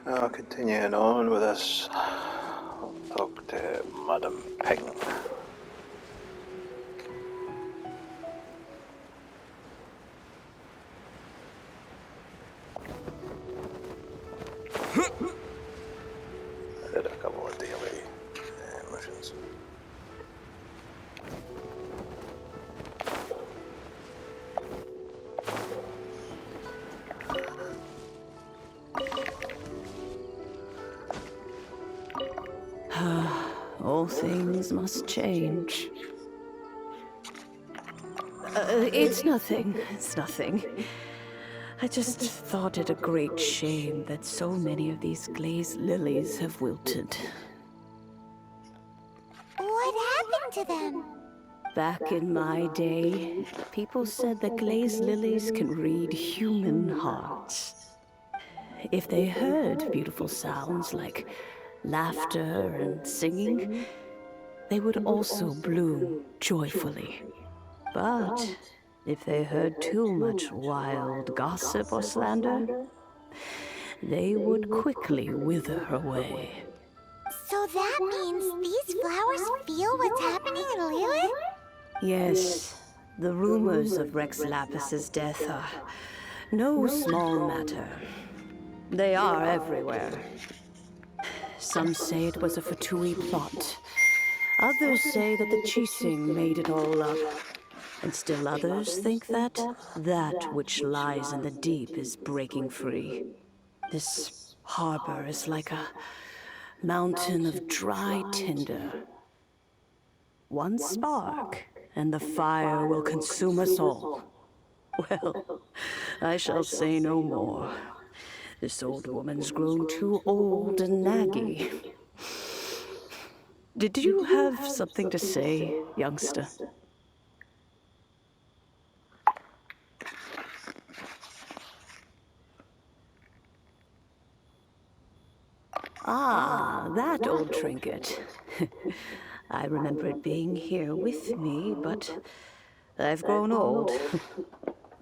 Continuing on with this, I'll talk to Madam Ping. I did a couple of daily missions. All things must change. It's nothing. It's nothing. I just thought it a great shame that so many of these glazed lilies have wilted. What happened to them? Back in my day, people said that glazed lilies can read human hearts. If they heard beautiful sounds like laughter and singing, they would also bloom joyfully. But if they heard too much wild gossip or slander, they would quickly wither away. So that means these flowers feel what's happening in Lilith? Yes, the rumors of Rex Lapis's death are no small matter. They are everywhere. Some say it was a Fatui plot. Others say that the Chising made it all up. And still others think that which lies in the deep is breaking free. This harbor is like a mountain of dry tinder. One spark, and the fire will consume us all. Well, I shall say no more. This old woman's grown too old and naggy. Did you have something to say, youngster? Ah, that old trinket. I remember it being here with me, but I've grown old.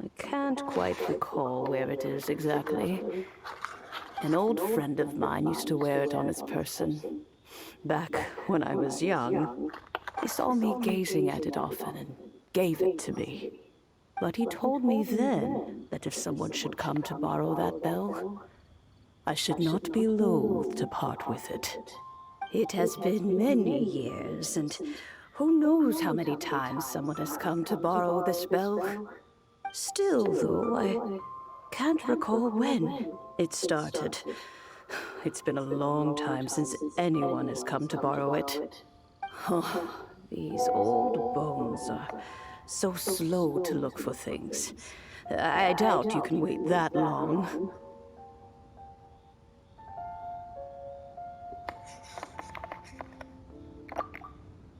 I can't quite recall where it is exactly. An old friend of mine used to wear it on his person. Back when I was young, he saw me gazing at it often and gave it to me. But he told me then that if someone should come to borrow that bell, I should not be loath to part with it. It has been many years, and who knows how many times someone has come to borrow this bell. Still, though, I can't recall when it started. It's been a long time since anyone has come to borrow it. Oh, these old bones are so slow to look for things. I doubt you can wait that long.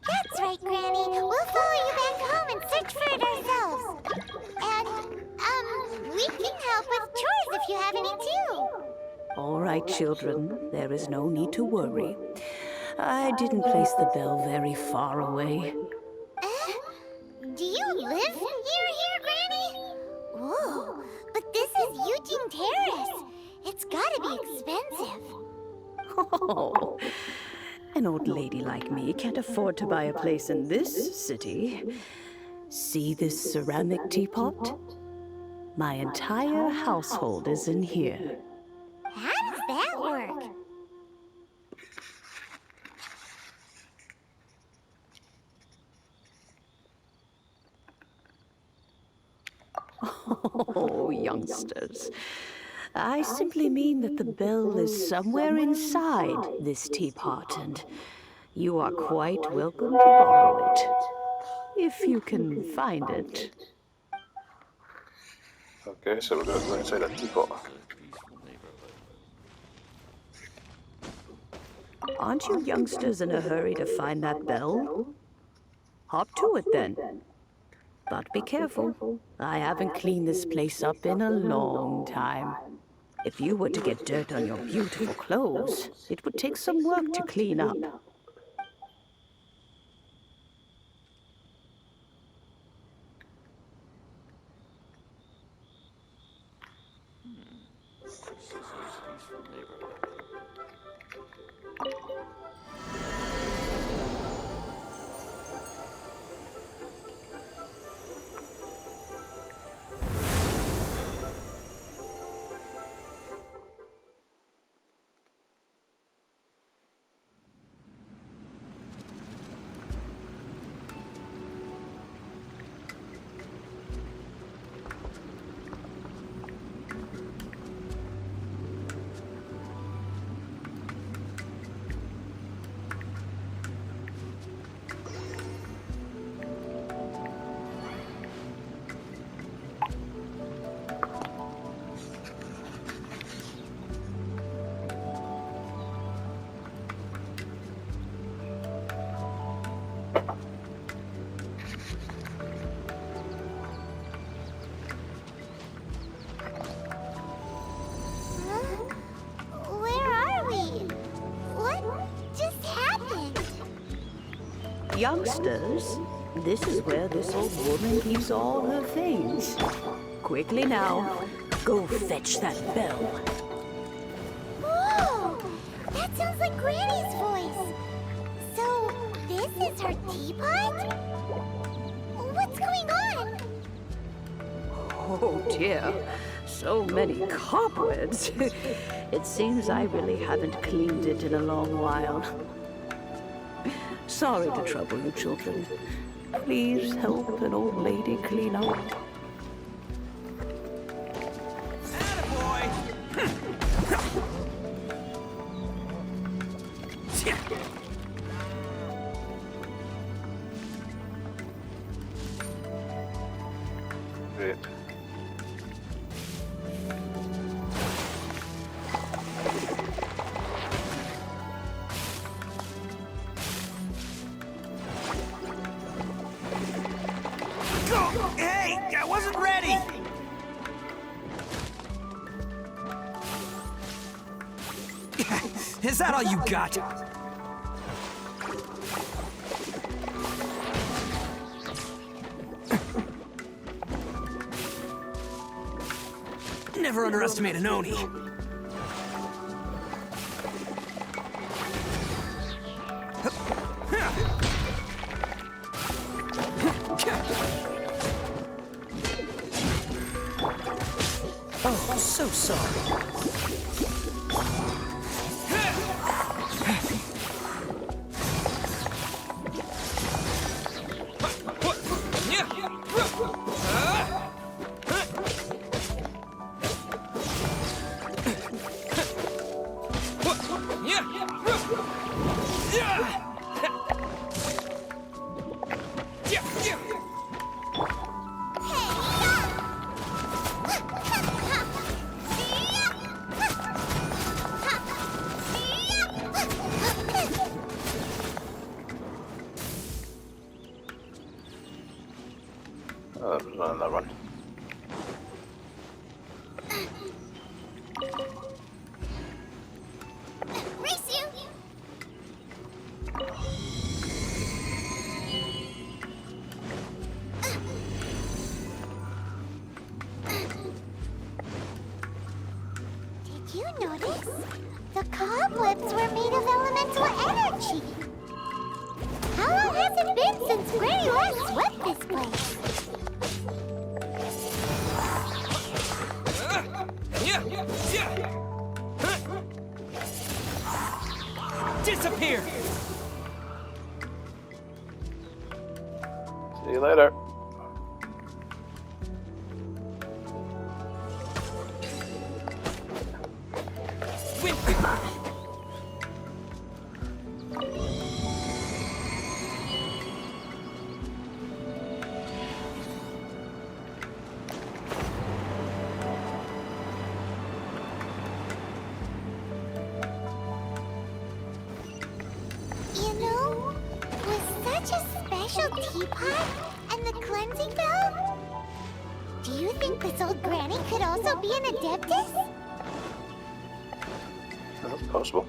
That's right, Granny. We'll follow you back home and search for it ourselves. And, we can help with chores if you have any too. All right, children. There is no need to worry. I didn't place the bell very far away. Do you live near here, Granny? Whoa, but this is Eugene Terrace. It's gotta be expensive. Oh, an old lady like me can't afford to buy a place in this city. See this ceramic teapot? My entire household is in here. How does that work? Oh, youngsters. I simply mean that the bell is somewhere inside this teapot, and you are quite welcome to borrow it, if you can find it. Okay, so we're going to go inside a teapot. Aren't you youngsters in a hurry to find that bell? Hop to it then. But be careful. I haven't cleaned this place up in a long time. If you were to get dirt on your beautiful clothes, it would take some work to clean up. neighborhood. Where are we? What just happened? Youngsters, this is where this old woman keeps all her things. Quickly now, go fetch that bell. Whoa! That sounds like Granny's voice. So, this is her teapot? What's going on? Oh dear, so many cobwebs. It seems I really haven't cleaned it in a long while. Sorry to trouble you, children. Please help an old lady clean up. Great. Hey, I wasn't ready! Is that all you got? Never underestimate an Oni. Oh, so sorry. Oh, there's another one. Race you! Did you notice? The cobwebs were made of elemental energy. How long has it been since Granny last swept this place? Disappear! See you later. You know, with such a special teapot and the cleansing bell, do you think this old granny could also be an adeptus? That's possible.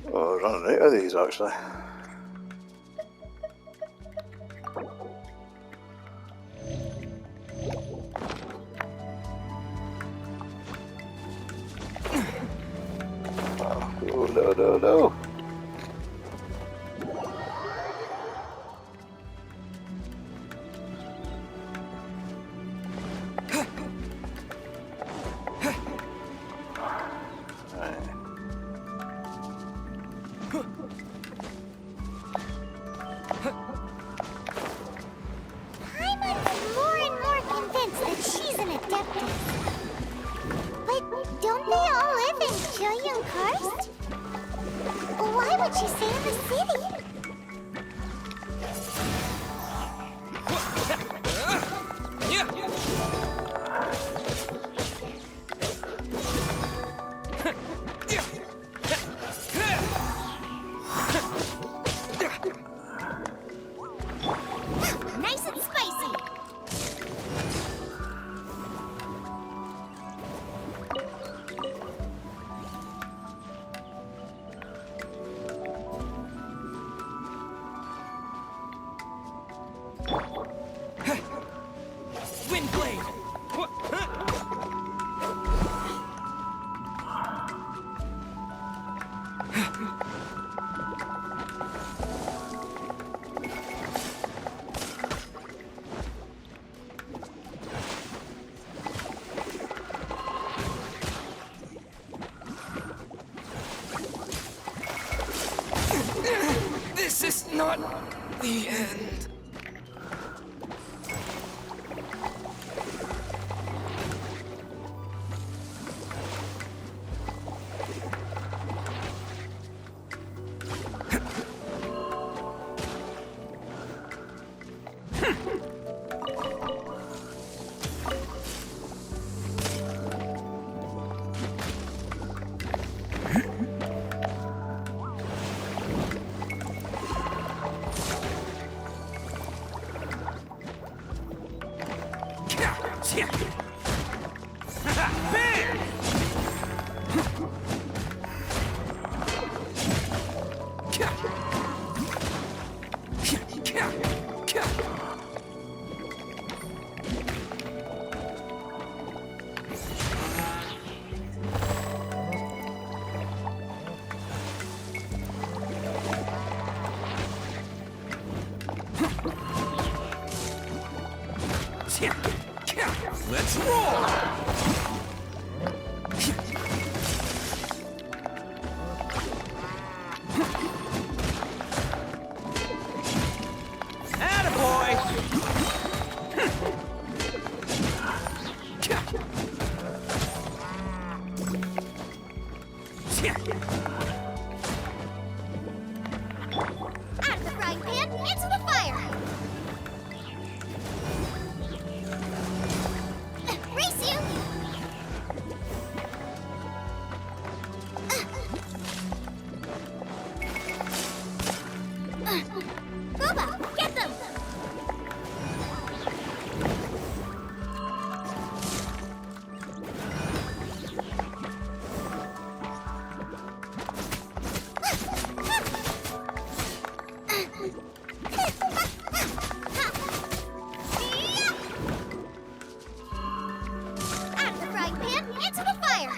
Oh, we're running out of these actually. no. Paimon's more and more convinced that she's an adeptus. But don't they all live in Julian-Karst? Why would she stay in the city? Nice and spicy! Windblade! This is not the end. Let's roll! Out of the frying pan, into the fire! Race you! Boba, get them! Out of the frying pan, into the fire!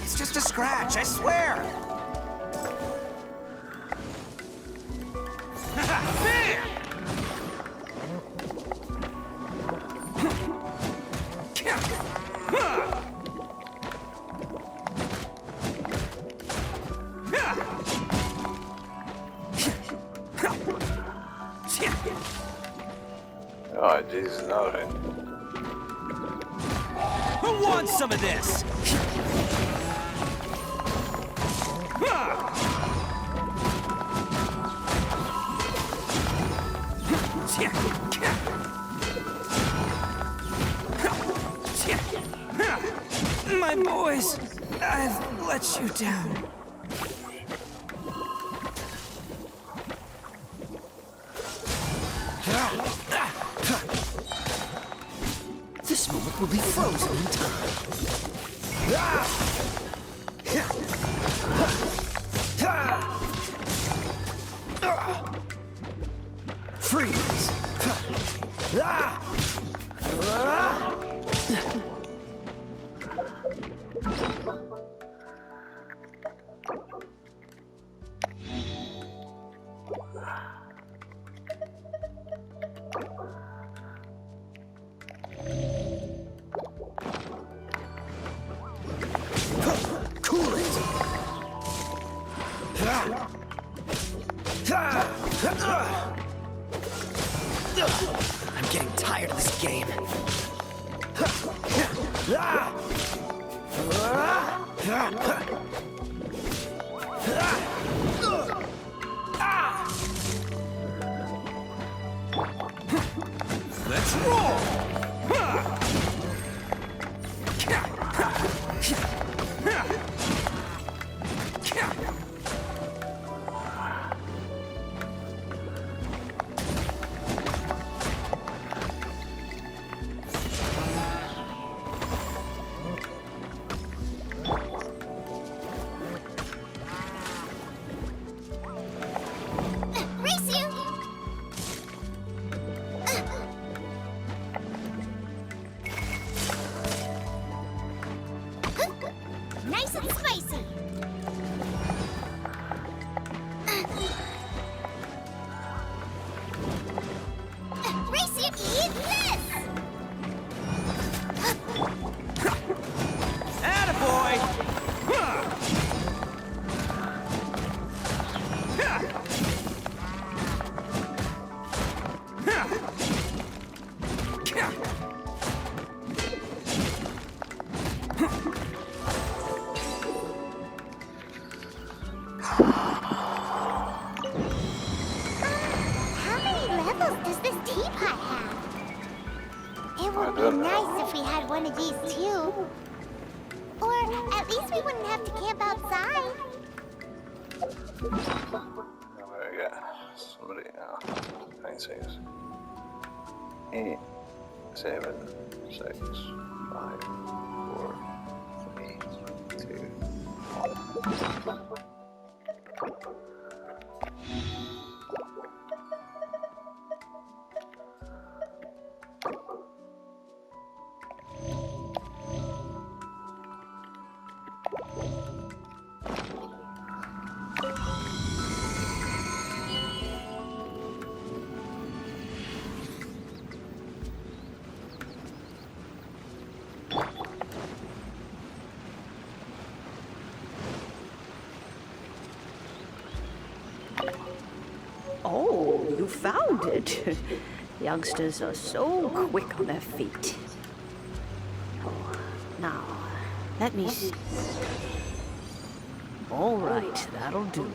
It's just a scratch, I swear! Bam! Oh, Jesus, nothing. Who wants some of this? My boys, I've let you down. This moment will be frozen in time. Freeze! I'm getting tired of this game. Let's roll! Race you! Nice and spicy! Race you! Eat this! Attaboy! How many levels does this teapot have? It would be nice if we had one of these too. Or at least we wouldn't have to camp outside. There we go. Somebody now. 9 seconds. 8, 7, 6, 5, 4, 3, 2, 1. Oh, you found it. Youngsters are so quick on their feet. Oh, now, let me see. All right, that'll do.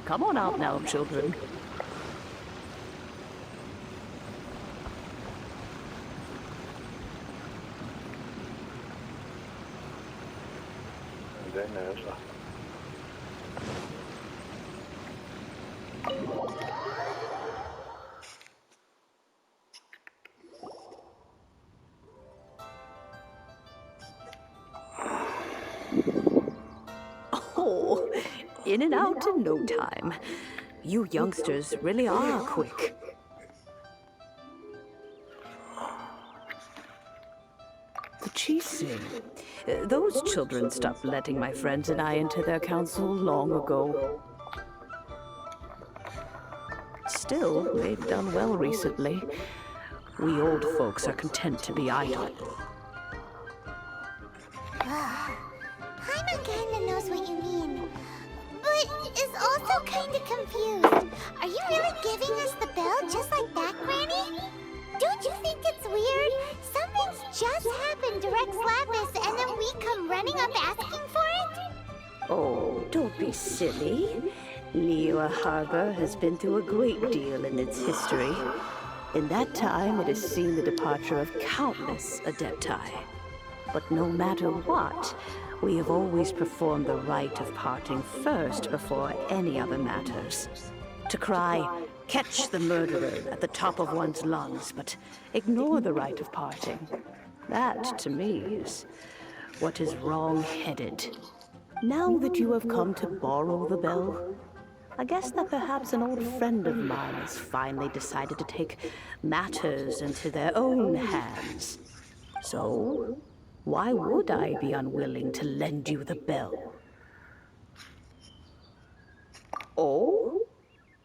Come on out now, children. Then there's a... Oh, in and out in no time. You youngsters really are quick. The cheesing. Those children stopped letting my friends and I into their council long ago. Still, they've done well recently. We old folks are content to be idle. Paimon kinda knows what you mean, but is also kinda confused. Are you really giving us the bell just like that, Granny? Don't you think it's weird? Something's just happened to Rex Lapis and then we come running up asking for it? Oh, don't be silly. Liyue Harbor has been through a great deal in its history. In that time, it has seen the departure of countless Adepti. But no matter what, we have always performed the rite of parting first before any other matters. To cry, "Catch the murderer," at the top of one's lungs, but ignore the rite of parting. That, to me, is what is wrong-headed. Now that you have come to borrow the bell, I guess that perhaps an old friend of mine has finally decided to take matters into their own hands. So, why would I be unwilling to lend you the bell? Oh?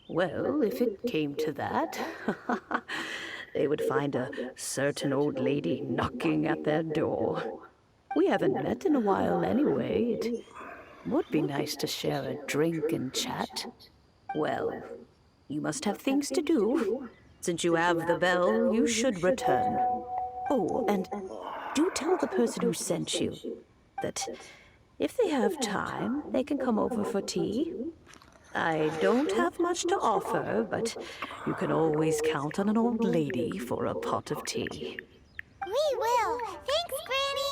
Well, if it came to that, they would find a certain old lady knocking at their door. We haven't met in a while anyway. Would be nice to share a drink and chat. Well, you must have things to do. Since you have the bell, you should return. Oh, and do tell the person who sent you that if they have time, they can come over for tea. I don't have much to offer, but you can always count on an old lady for a pot of tea. We will. Thanks, Granny.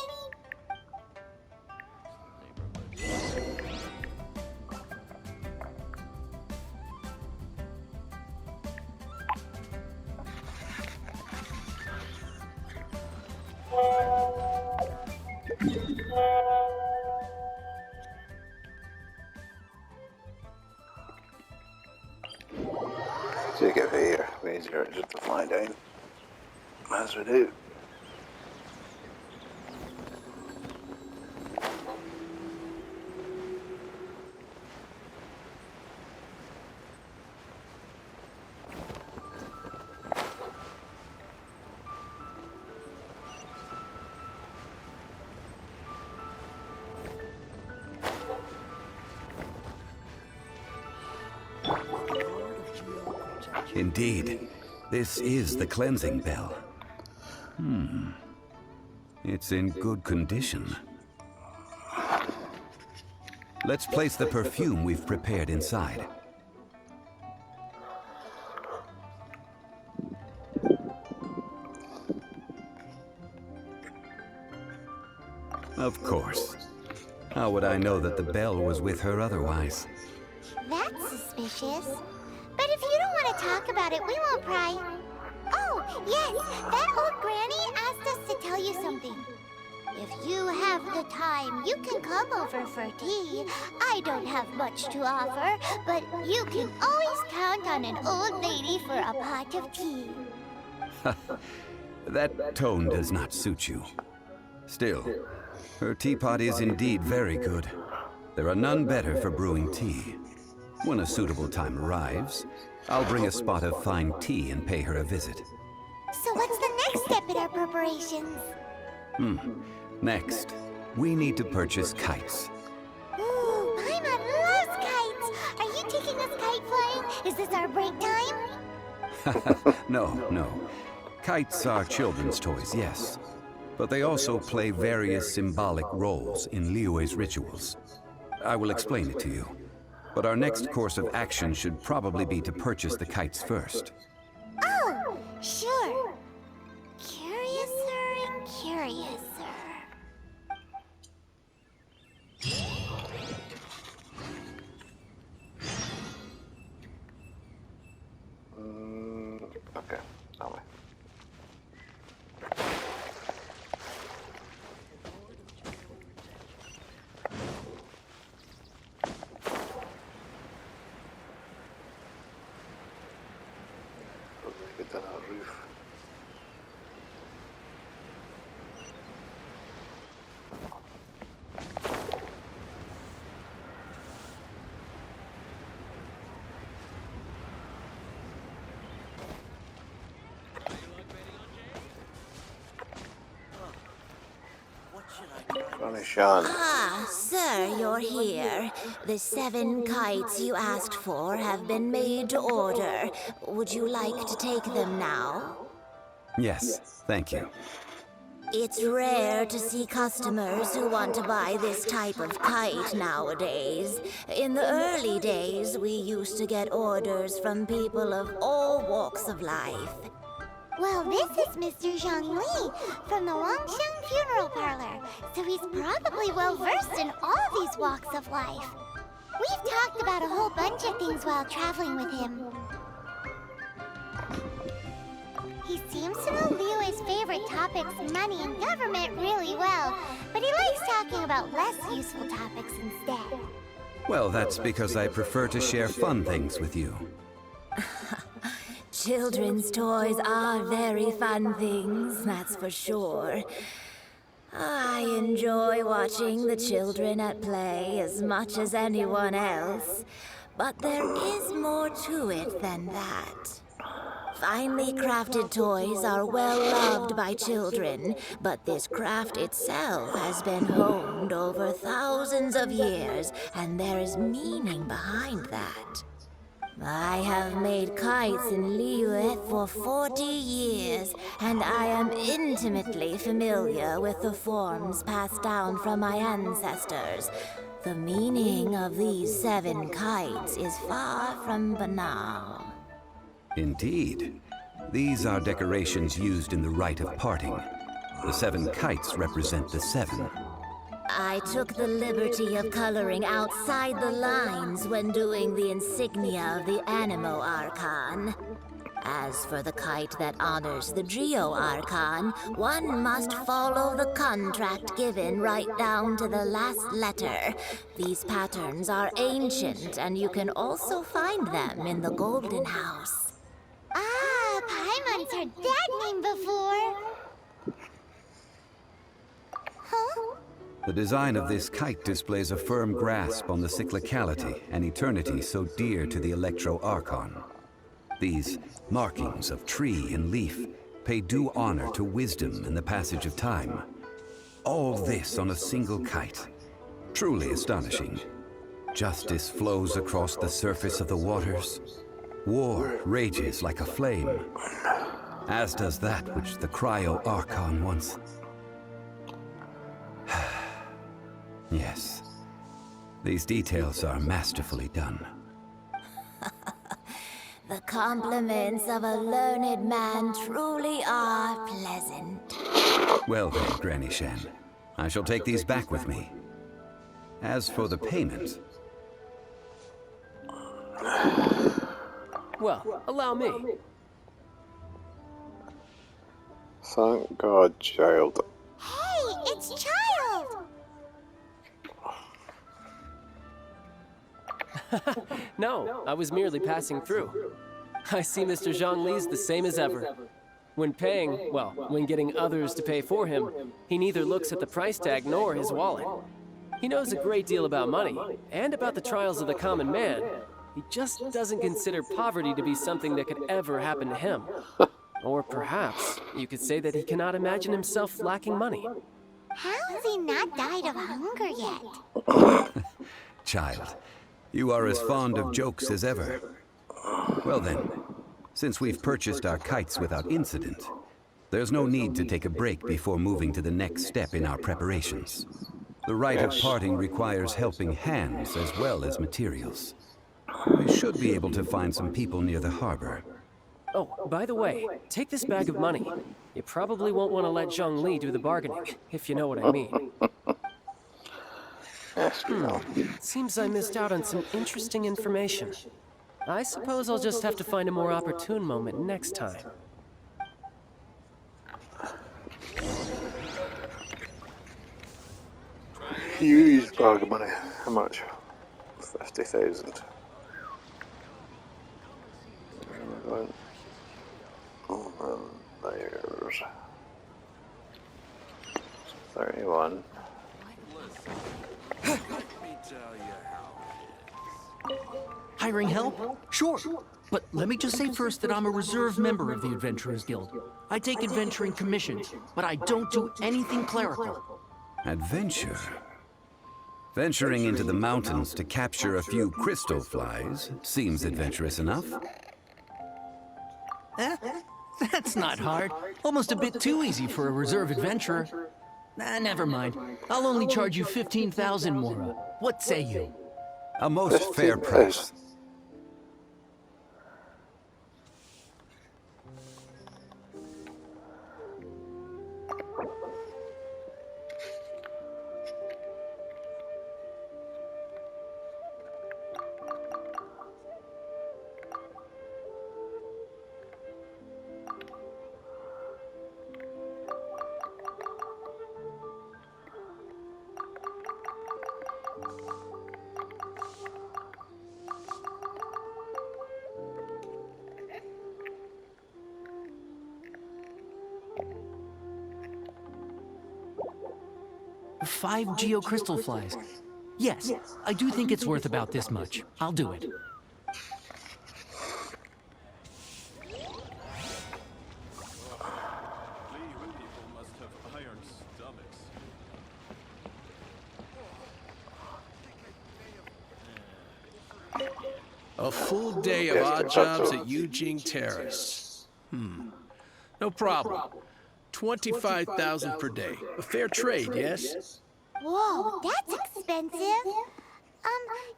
Take it here. Easier just to fly down. As we do. Indeed, this is the cleansing bell. It's in good condition. Let's place the perfume we've prepared inside. Of course. How would I know that the bell was with her otherwise? That's suspicious. But if you don't want to talk about it, we won't pry. Oh, yes, that old granny asked us to tell you something. If you have the time, you can come over for tea. I don't have much to offer, but you can always count on an old lady for a pot of tea. That tone does not suit you. Still, her teapot is indeed very good. There are none better for brewing tea. When a suitable time arrives, I'll bring a spot of fine tea and pay her a visit. So what's the next step in our preparations? Next, we need to purchase kites. Ooh, Paimon loves kites! Are you taking us kite flying? Is this our break time? No. Kites are children's toys, yes. But they also play various symbolic roles in Liyue's rituals. I will explain it to you. But our next course of action should probably be to purchase the kites first. Oh, sure. Curiouser and curiouser. Okay, that way. Get that on the roof. Sean. Ah, sir, you're here. The 7 kites you asked for have been made to order. Would you like to take them now? Yes, thank you. It's rare to see customers who want to buy this type of kite nowadays. In the early days, we used to get orders from people of all walks of life. Well, this is Mr. Zhang Li from the Wangsheng Funeral Parlor, so he's probably well-versed in all these walks of life. We've talked about a whole bunch of things while traveling with him. He seems to know Liyue's favorite topics, money and government, really well, but he likes talking about less useful topics instead. Well, that's because I prefer to share fun things with you. Children's toys are very fun things, that's for sure. I enjoy watching the children at play as much as anyone else, but there is more to it than that. Finely crafted toys are well loved by children, but this craft itself has been honed over thousands of years, and there is meaning behind that. I have made kites in Liyue for 40 years, and I am intimately familiar with the forms passed down from my ancestors. The meaning of these 7 kites is far from banal. Indeed. These are decorations used in the rite of parting. The 7 kites represent the 7. I took the liberty of coloring outside the lines when doing the insignia of the Animo Archon. As for the kite that honors the Geo Archon, one must follow the contract given right down to the last letter. These patterns are ancient, and you can also find them in the Golden House. Ah, Paimon's heard that name before. Huh? The design of this kite displays a firm grasp on the cyclicality and eternity so dear to the Electro Archon. These markings of tree and leaf pay due honor to wisdom and the passage of time. All this on a single kite. Truly astonishing. Justice flows across the surface of the waters. War rages like a flame, as does that which the Cryo Archon once... Yes, these details are masterfully done. The compliments of a learned man truly are pleasant. Well then, Granny Shan, I shall take these back with me. As for the payment... Well, allow me. Thank God, child. Hey, it's Child! No, I was merely passing through. I see Mr. Zhongli's the same as ever. When paying, well, when getting others to pay for him, he neither looks at the price tag nor his wallet. He knows a great deal about money, and about the trials of the common man. He just doesn't consider poverty to be something that could ever happen to him. Or perhaps you could say that he cannot imagine himself lacking money. How has he not died of hunger yet? Child, you are as fond of jokes as ever. Well then, since we've purchased our kites without incident, there's no need to take a break before moving to the next step in our preparations. The rite of parting requires helping hands as well as materials. We should be able to find some people near the harbor. Oh, by the way, take this bag of money. You probably won't want to let Zhongli do the bargaining, if you know what I mean. Seems I missed out on some interesting information. I suppose I'll just have to find a more opportune moment next time. Huge bag of money. How much? 50,000. There's 31. Hiring help? Sure. But let me just say first that I'm a reserve member of the Adventurers Guild. I take adventuring commissions, but I don't do anything clerical. Adventure? Venturing into the mountains to capture a few crystal flies seems adventurous enough. That's not hard. Almost a bit too easy for a reserve adventurer. Never mind. I'll only charge you 15,000 Mora. What say you? A most fair price. Five geocrystal flies. Yes, I do think it's worth about this much. I'll do it. A full day of odd jobs at Eugene Terrace. No problem. 25,000 per day. A fair trade, yes? Whoa, that's expensive.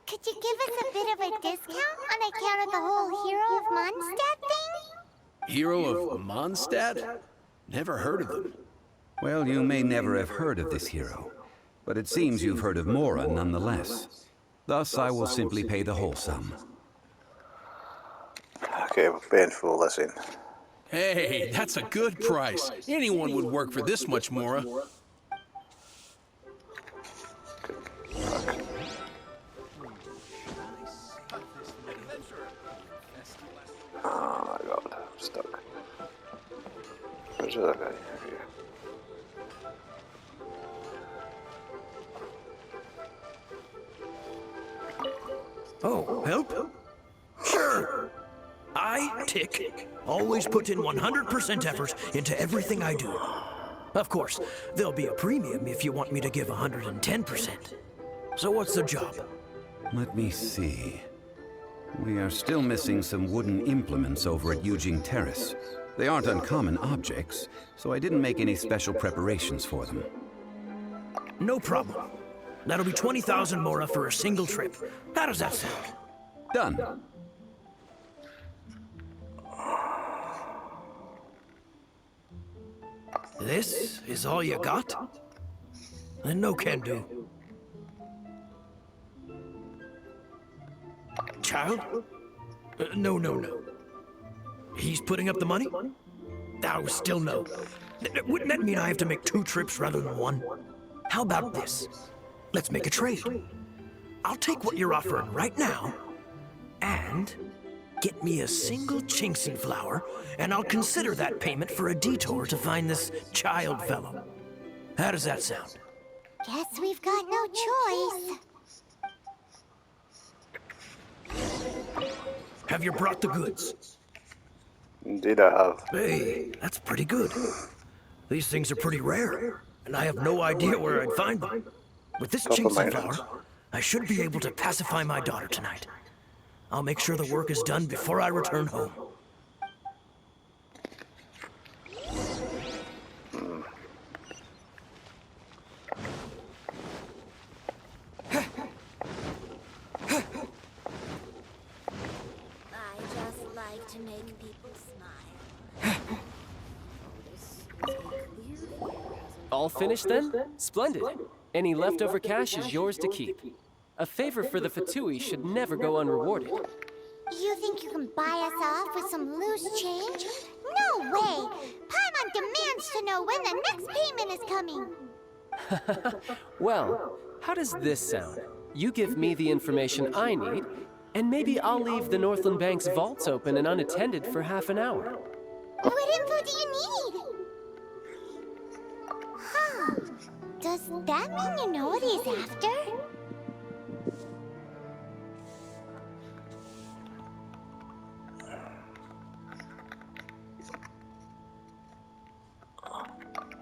Could you give us a bit of a discount on account of the whole Hero of Mondstadt thing? Hero of Mondstadt? Never heard of them. Well, you may never have heard of this hero, but it seems you've heard of Mora nonetheless. Thus, I will simply pay the whole sum. Okay, we're paying full, that's in. Hey, that's a good price. Anyone would work for this much, Mora. Oh my god, I'm stuck. Where's the other guy? Here. Oh, help? Sure. I, Tick, always put in 100% effort into everything I do. Of course, there'll be a premium if you want me to give 110%. So what's the job? Let me see. We are still missing some wooden implements over at Eugene Terrace. They aren't uncommon objects, so I didn't make any special preparations for them. No problem. That'll be 20,000 Mora for a single trip. How does that sound? Done. This is all you got? Then no can do. Child? No. He's putting up the money? Oh, still no. Wouldn't that mean I have to make 2 trips rather than 1? How about this? Let's make a trade. I'll take what you're offering right now, and get me a single Chinxin flower, and I'll consider that payment for a detour to find this child fellow. How does that sound? Guess we've got no choice. Have you brought the goods? Indeed I have. Hey, that's pretty good. These things are pretty rare, and I have no idea where I'd find them. With this Chinxin flower, I should be able to pacify my daughter tonight. I'll make sure the work is done before I return home. I just like to make people smile. All finished then? Splendid. Any leftover cash is yours to keep. A favor for the Fatui should never go unrewarded. You think you can buy us off with some loose change? No way! Paimon demands to know when the next payment is coming. Well, how does this sound? You give me the information I need, and maybe I'll leave the Northland Bank's vaults open and unattended for half an hour. What info do you need? Huh. Does that mean you know what he's after?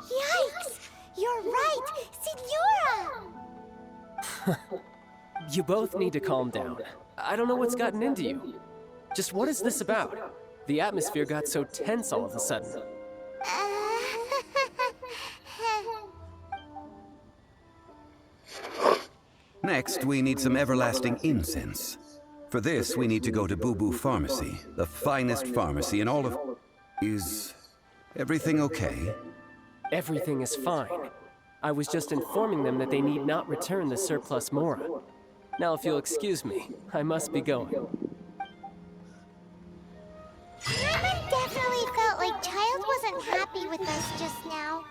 Yikes! You're right! Signora! You both need to calm down. I don't know what's gotten into you. Just what is this about? The atmosphere got so tense all of a sudden. Next, we need some everlasting incense. For this, we need to go to Boo Boo Pharmacy, the finest pharmacy in all of... Is everything okay? Everything is fine. I was just informing them that they need not return the surplus Mora. Now, if you'll excuse me, I must be going. Paimon definitely felt like Child wasn't happy with us just now.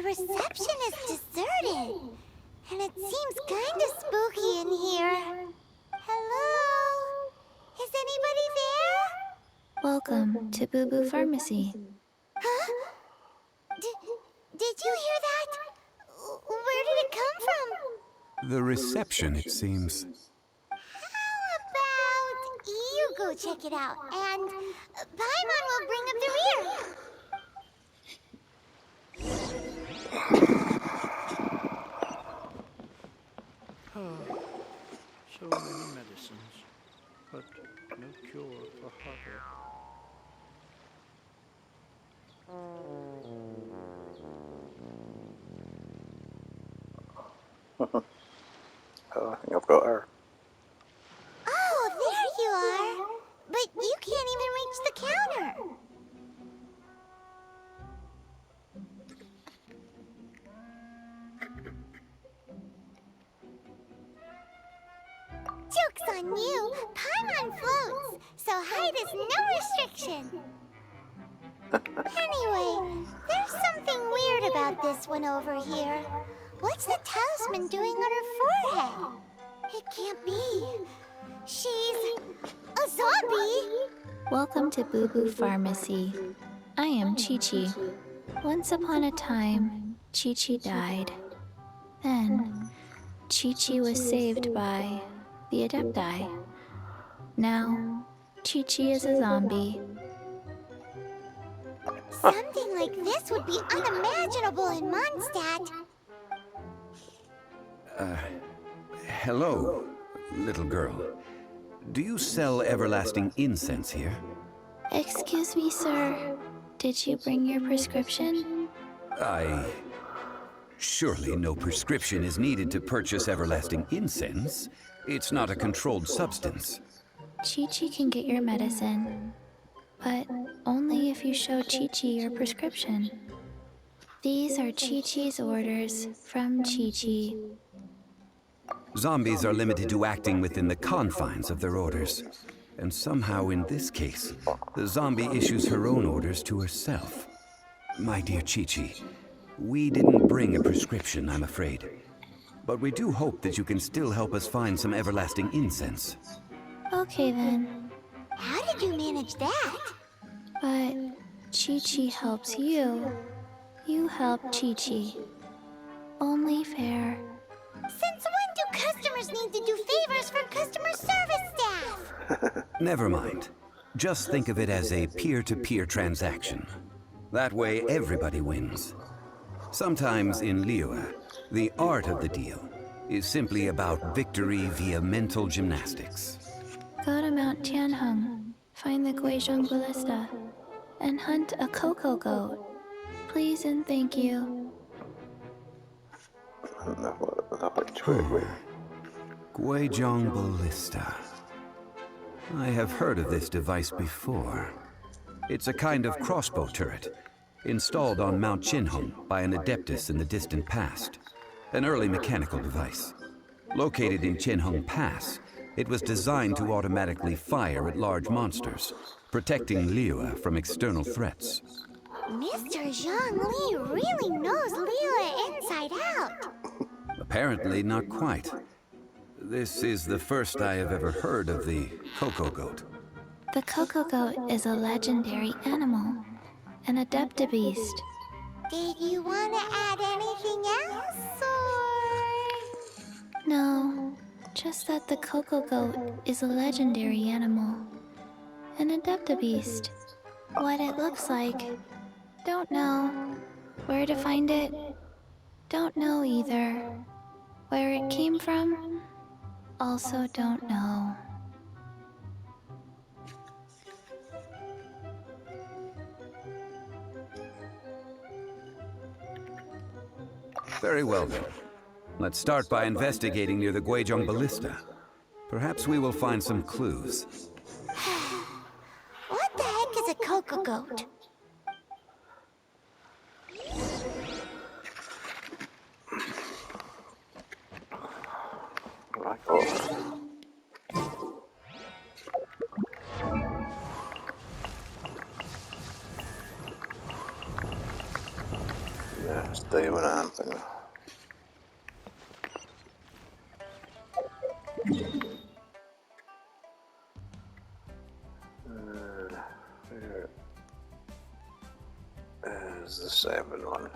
reception is deserted. And it seems kinda spooky in here. Hello? Is anybody there? Welcome to Boo Boo Pharmacy. Huh? Did you hear that? Where did it come from? The reception, it seems. How about you go check it out, and Paimon will bring up the rear. So many medicines, but no cure for hunger. Oh, I think I've got her. Oh, there you are. But you can't even reach the counter. Joke's on you. Paimon floats, so height is no restriction. Anyway, there's something weird about this one over here. What's the talisman doing on her forehead? It can't be. She's a zombie. Welcome to Boo Boo Pharmacy. I am Chi-Chi. Once upon a time, Chi-Chi died. Then, Chi-Chi was saved by the Adepti. Now, Chi-Chi is a zombie. Something like this would be unimaginable in Mondstadt. Hello, little girl. Do you sell everlasting incense here? Excuse me, sir. Did you bring your prescription? Surely no prescription is needed to purchase everlasting incense. It's not a controlled substance. Chi-Chi can get your medicine, but only if you show Chi-Chi your prescription. These are Chi-Chi's orders from Chi-Chi. Zombies are limited to acting within the confines of their orders. And somehow in this case, the zombie issues her own orders to herself. My dear Chi-Chi, we didn't bring a prescription, I'm afraid. But we do hope that you can still help us find some everlasting incense. Okay then. How did you manage that? But Chi-Chi helps you. You help Chi-Chi. Only fair. Since when do customers need to do favors for customer service staff? Never mind. Just think of it as a peer-to-peer transaction. That way everybody wins. Sometimes in Liyue, the art of the deal is simply about victory via mental gymnastics. Go to Mount Tianheng, find the Guizhong Ballista, and hunt a cocoa goat. Please and thank you. Guizhong Ballista. I have heard of this device before. It's a kind of crossbow turret, installed on Mount Qinhong by an adeptus in the distant past. An early mechanical device. Located in Qinhong Pass, it was designed to automatically fire at large monsters, protecting Liyue from external threats. Mr. Zhongli really knows Liyue inside out. Apparently not quite. This is the first I have ever heard of the cocoa goat. The cocoa goat is a legendary animal, an adeptabeast. Did you want to add anything else, or...? No, just that the cocoa goat is a legendary animal, an adeptabeast. What it looks like, don't know. Where to find it, don't know either. Where it came from, also don't know. Very well then. Let's start by investigating near the Guizhong Ballista. Perhaps we will find some clues. What the heck is a cocoa goat? Yes. Stamina. Where is the 7 one?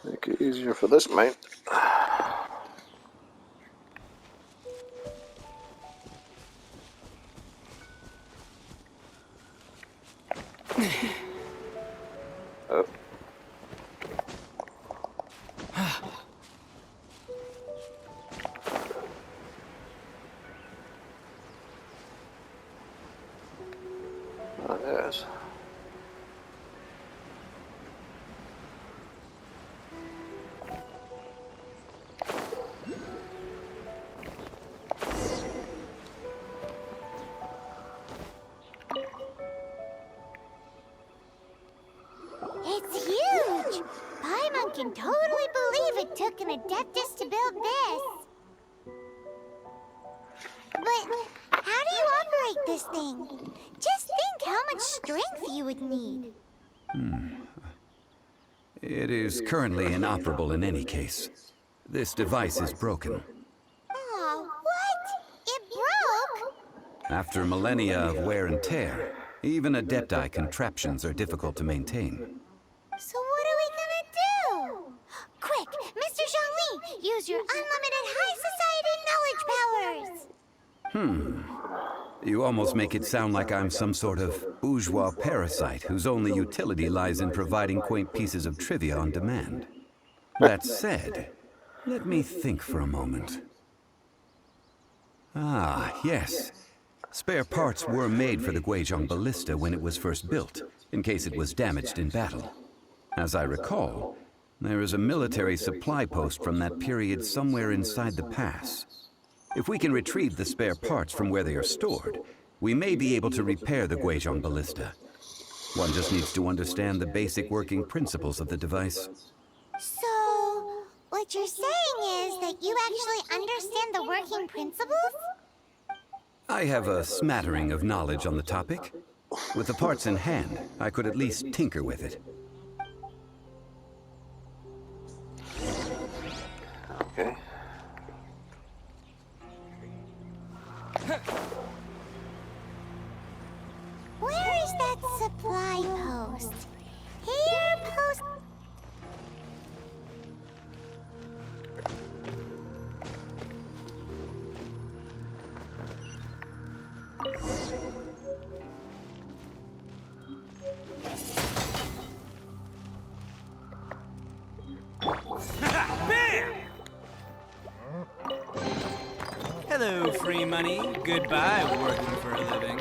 Make it easier for this mate. Oh. Oh, yes. It's huge! Paimon can totally believe it took an Adeptus to build this. But how do you operate this thing? Just think how much strength you would need. It is currently inoperable in any case. This device is broken. Oh, what? It broke? After millennia of wear and tear, even Adepti contraptions are difficult to maintain. So what are we gonna do? Quick, Mr. Zhongli, use your unlimited high society knowledge powers! You almost make it sound like I'm some sort of bourgeois parasite whose only utility lies in providing quaint pieces of trivia on demand. That said, let me think for a moment. Ah, yes. Spare parts were made for the Guizhong Ballista when it was first built, in case it was damaged in battle. As I recall, there is a military supply post from that period somewhere inside the pass. If we can retrieve the spare parts from where they are stored, we may be able to repair the Guizhong Ballista. One just needs to understand the basic working principles of the device. So, what you're saying is that you actually understand the working principles? I have a smattering of knowledge on the topic. With the parts in hand, I could at least tinker with it. Okay. Where is that supply post? Here, post... Hello, free money. Goodbye, working for a living.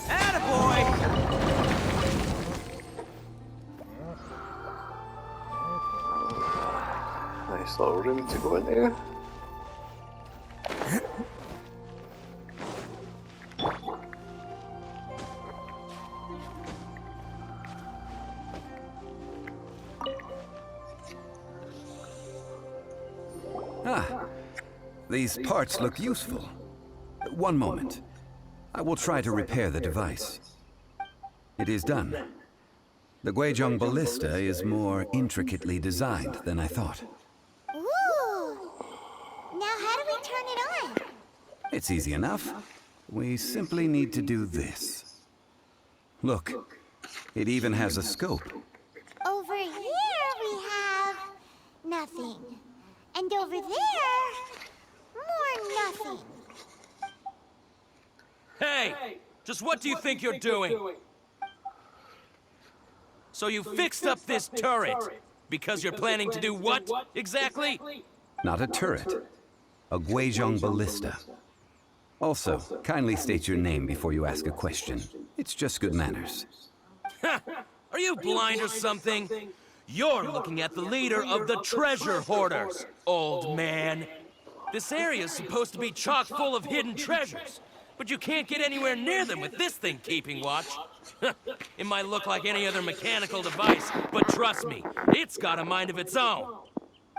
Attaboy! Nice little room to go in there. Ah, these parts look useful. One moment. I will try to repair the device. It is done. The Guizhong Ballista is more intricately designed than I thought. Ooh! Now how do we turn it on? It's easy enough. We simply need to do this. Look, it even has a scope. Over here we have... nothing. And over there... more nothing. Hey! Just what do you think you're doing? So you fixed up this turret because you're planning to do what exactly? Not a turret. A Guizhong Ballista. Also, kindly state your name before you ask a question. It's just good manners. Are you blind or something? You're looking at the leader of the treasure hoarders, old man. This area's supposed to be chock full of hidden treasures, but you can't get anywhere near them with this thing keeping watch. It might look like any other mechanical device, but trust me, it's got a mind of its own.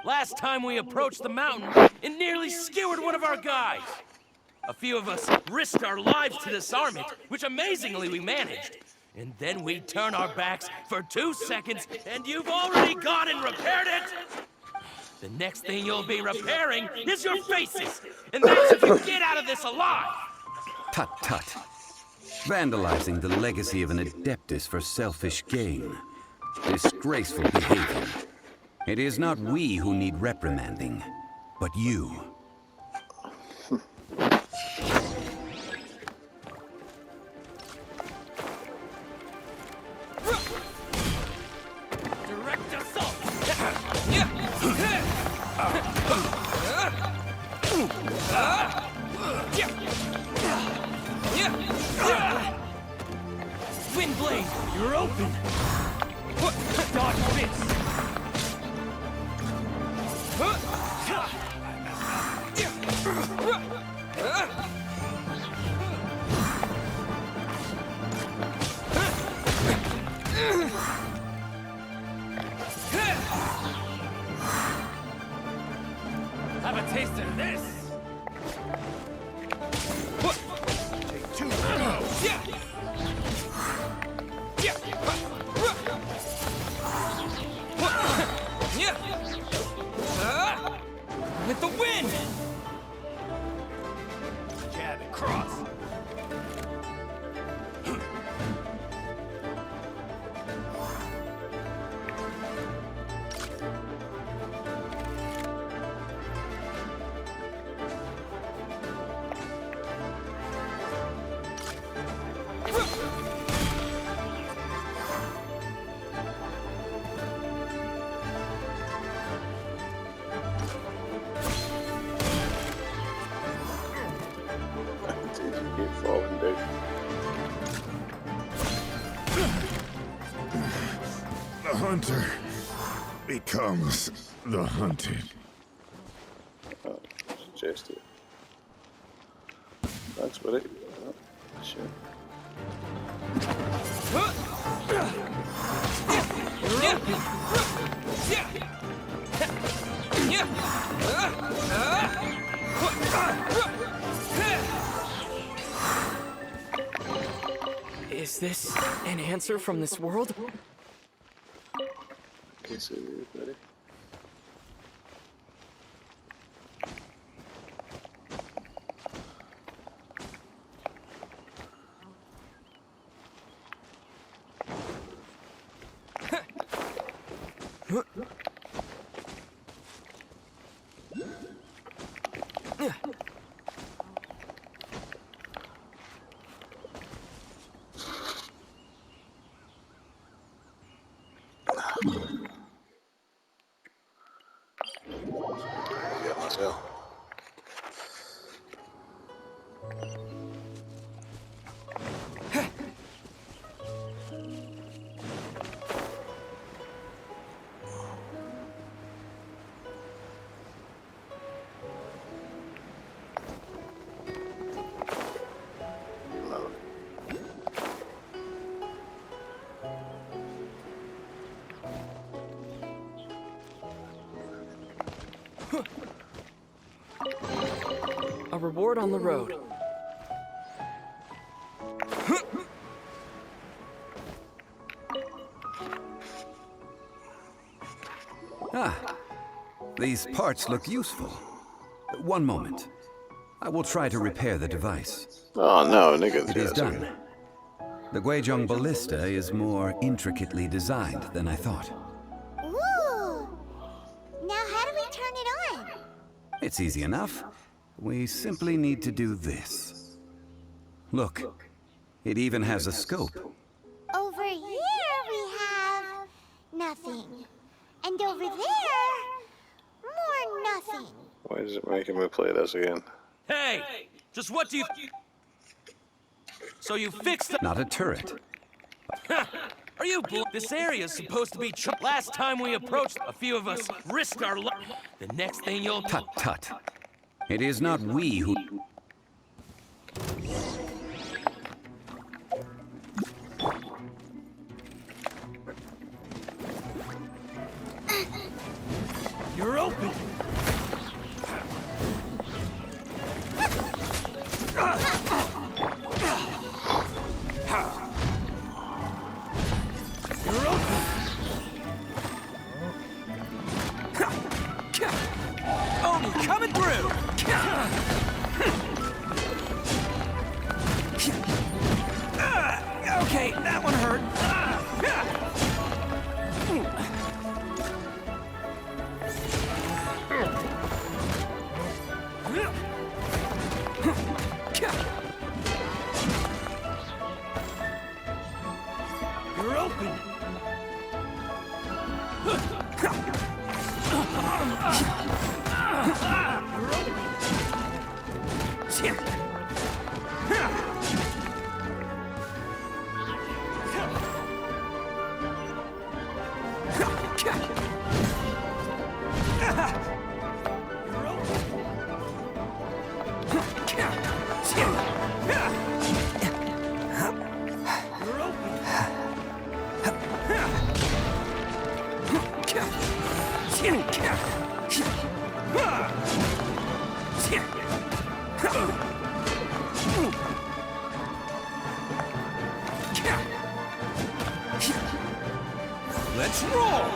Last time we approached the mountain, it nearly skewered one of our guys. A few of us risked our lives to disarm it, which amazingly we managed. And then we turn our backs for 2 seconds, and you've already gone and repaired it! The next thing you'll be repairing is your faces! And that's if you get out of this alive! Tut tut. Vandalizing the legacy of an Adeptus for selfish gain. Disgraceful behavior. It is not we who need reprimanding, but you. Direct assault! Windblade, you're open! Dodge this! Have a taste of this! Take 2 with the wind! Jab and cross. The hunter becomes the hunted. Oh, just it. Thanks, buddy. Oh, shit. Is this an answer from this world? Okay, so buddy. Yeah, myself. A reward on the road. Ah, these parts look useful. One moment. I will try to repair the device. Oh no, nigga. It is done. The Guizhong ballista is more intricately designed than I thought. Ooh! Now how do we turn it on? It's easy enough. We simply need to do this. Look, it even has a scope. Over here we have nothing. And over there, more nothing. Why is it making me play this again? Hey! Just what do you... So you fixed it? Not a turret. Are you This area's supposed to be Last time we approached, a few of us risked our life. The next thing you'll... Tut tut. It is not we who... You're open! You're open! Oni, coming through! Okay, that one hurt. You're open. Let's roll!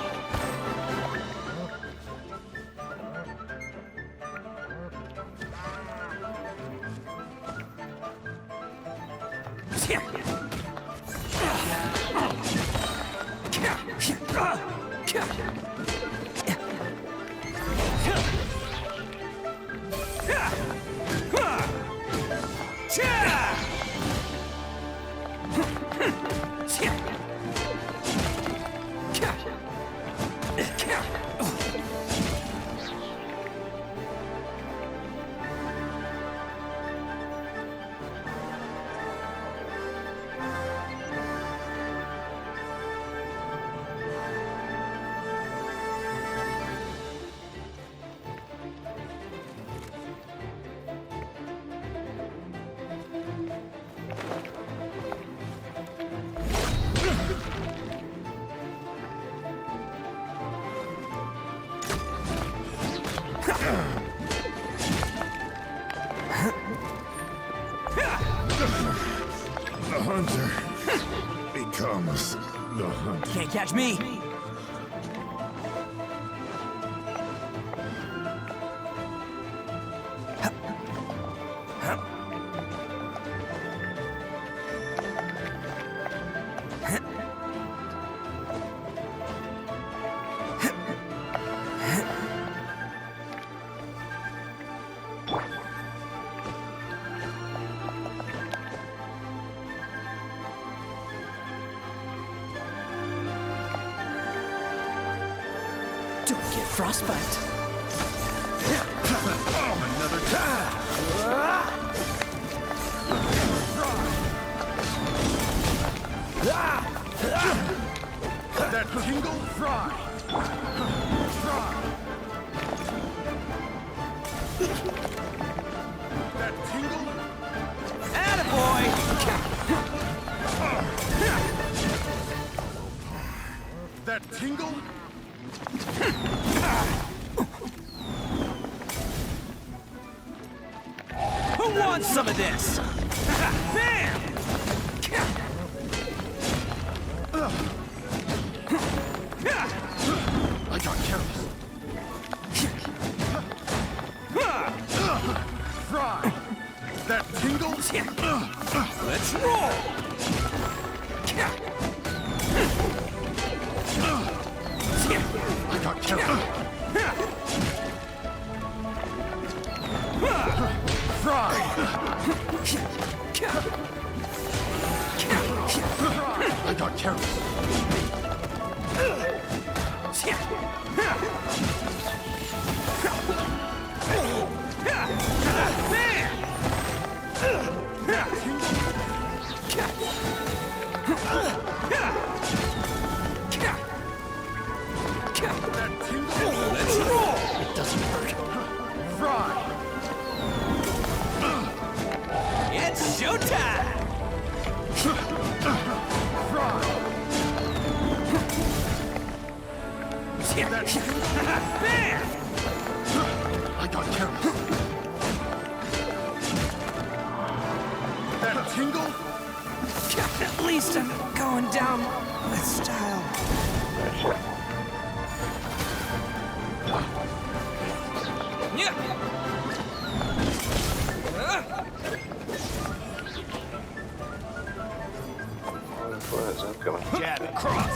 The hunter becomes the hunted. Can't catch me! Don't get frostbite. Another time. That tingle fry. That tingle. Attaboy! That tingle. Who wants some of this? Bam! I got careless. Fry. That tingle. Let's roll! I got careless. Fry. I got careless. Let's roll! It doesn't hurt. Fry. showtime! Bam! I got careless. That tingle? At least I'm going down with style. Yeah. I'm coming. Jab and cross.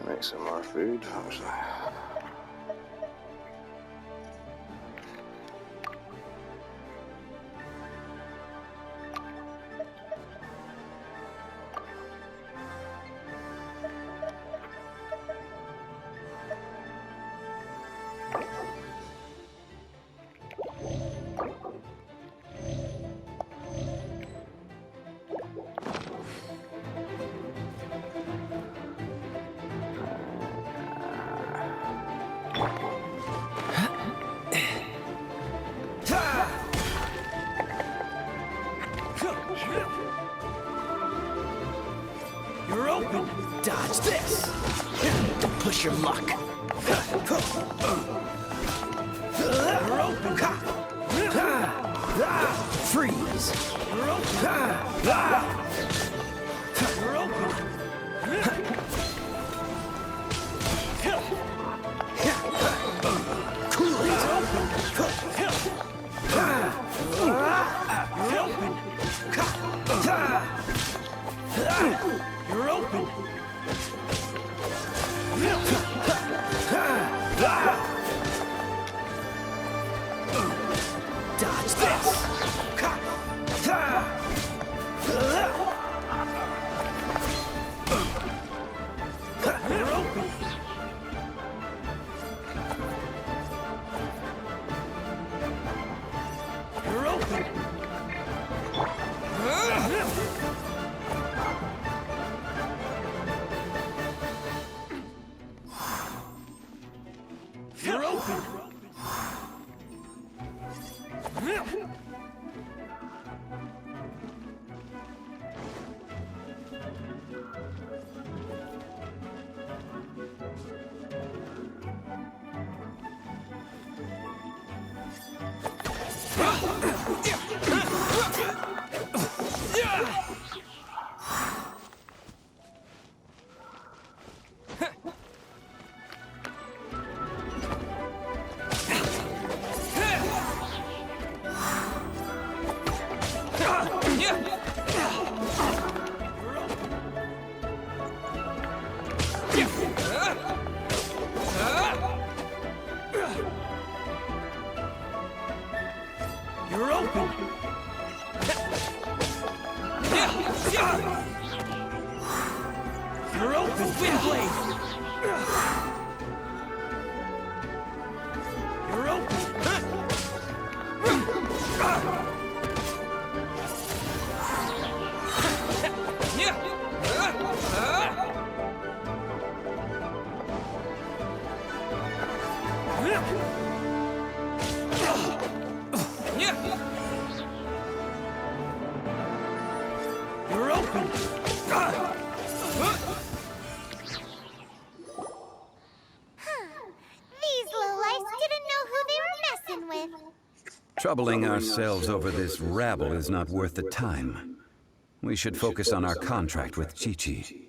Make some more food, obviously. You're open. Dodge this. Don't push your luck. You're open. Freeze. You're open. You're open. Cool it. You're open. You're open. Dodge this. You're open. You're open. You're open. You're open. You're open. Wind blade. You're open. You're open. These lowlifes didn't know who they were messing with. Troubling ourselves over this rabble is not worth the time. We should focus on our contract with Chi-Chi.